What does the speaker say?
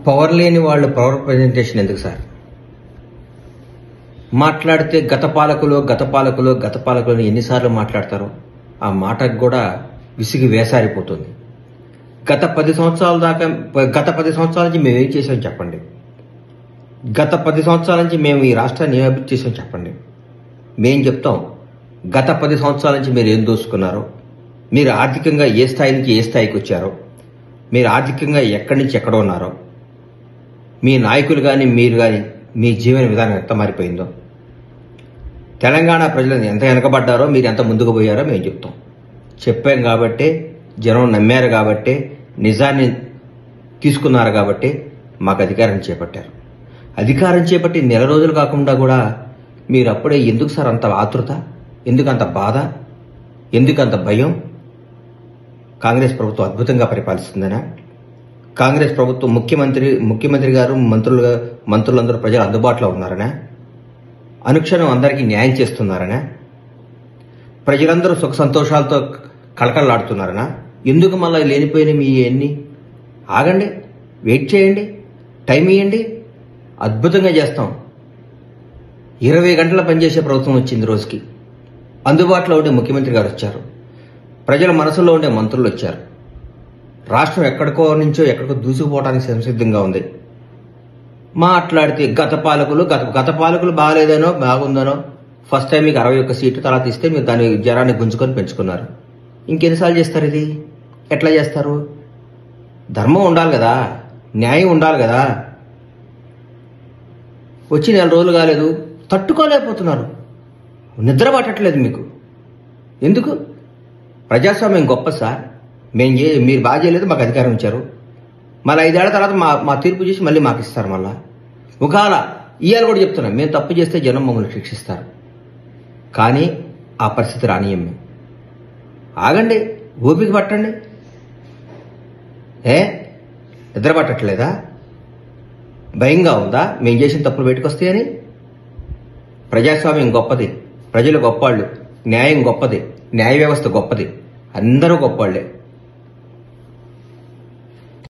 Power లేని వాళ్ళు power presentation ఎందుకు సార్? మాట్లాడితే గత పాలకులు ఎన్నిసార్లు మాట్లాడతారో ఆ మాటకు కూడా విసిగి వేసారిపోతుంది. గత 10 సంవత్సరాల నుంచి మేము ఏం చేసాం చెప్పండి. గత 10 సంవత్సరాల నుంచి మేము ఈ రాష్ట్రాన్ని ఏం అభివృద్ధి చేసాం చెప్పండి. మేం చెప్తాం గత 10 సంవత్సరాల నుంచి మీరు ఏం దోసుకున్నారో, మీరు ఆర్థికంగా ఏ స్థాయి నుంచి ఏ స్థాయికి వచ్చారో, మీరు ఆర్థికంగా ఎక్కడి నుంచి ఎక్కడ ఉన్నారో, మీ నాయకులు కానీ మీరు కానీ మీ జీవన విధానం ఎంత మారిపోయిందో, తెలంగాణ ప్రజలు ఎంత వెనకబడ్డారో, మీరు ఎంత ముందుకు పోయారో మేము చెప్తాం. చెప్పాం కాబట్టే జనం నమ్మారు, కాబట్టే నిజాన్ని తీసుకున్నారు, కాబట్టి మాకు అధికారం చేపట్టారు. అధికారం చేపట్టి నెల రోజులు కాకుండా కూడా మీరు అప్పుడే ఎందుకు సార్ అంత ఆతృత, ఎందుకు అంత బాధ, ఎందుకు అంత భయం? కాంగ్రెస్ ప్రభుత్వం అద్భుతంగా పరిపాలిస్తుందనా? కాంగ్రెస్ ప్రభుత్వం ముఖ్యమంత్రి గారు మంత్రులందరూ ప్రజలు అందుబాటులో ఉన్నారనా? అనుక్షణం అందరికీ న్యాయం చేస్తున్నారనా? ప్రజలందరూ సుఖ సంతోషాలతో కళకళలాడుతున్నారనా? ఎందుకు మళ్ళీ లేనిపోయిన మీ ఎన్ని? ఆగండి, వెయిట్ చేయండి, టైం ఇవ్వండి, అద్భుతంగా చేస్తాం. 20 గంటల పనిచేసే ప్రభుత్వం వచ్చింది రోజుకి. అందుబాటులో ఉండే ముఖ్యమంత్రి గారు వచ్చారు, ప్రజల మనసులో ఉండే మంత్రులు వచ్చారు. రాష్ట్రం ఎక్కడికో దూసుకుపోవడానికి సంసిద్ధంగా ఉంది. మాట్లాడితే గత పాలకులు బాగాలేదనో బాగుందనో, ఫస్ట్ టైం మీకు 61 సీట్లు తర్వాత ఇస్తే మీరు దాని జనాన్ని గుంజుకొని పెంచుకున్నారు. ఇంకెన్నిసార్లు చేస్తారు? ఇది ఎట్లా చేస్తారు? ధర్మం ఉండాలి కదా, న్యాయం ఉండాలి కదా. వచ్చి 4 రోజులు కాలేదు, తట్టుకోలేకపోతున్నారు, నిద్ర పట్టట్లేదు మీకు. ఎందుకు? ప్రజాస్వామ్యం గొప్ప సార్. మీరు బాగా చేయలేదు, మాకు అధికారం ఇచ్చారు, మళ్ళీ 5 ఏళ్ల తర్వాత మా తీర్పు చేసి మళ్ళీ మాకు ఇస్తారు. మళ్ళా ఒకవేళ ఇవాళ కూడా చెప్తున్నాం, మేము తప్పు చేస్తే జనం మమ్మల్ని శిక్షిస్తారు, కానీ ఆ పరిస్థితి రానియం మేము. ఆగండి, ఓపిక పట్టండి. నిద్ర పట్టట్లేదా? భయంగా ఉందా మేము చేసిన తప్పులు బయటకు వస్తాయని? ప్రజాస్వామ్యం గొప్పది, ప్రజలు గొప్పవాళ్ళు, న్యాయం గొప్పది, న్యాయ వ్యవస్థ గొప్పది, అందరూ గొప్పవాళ్లే.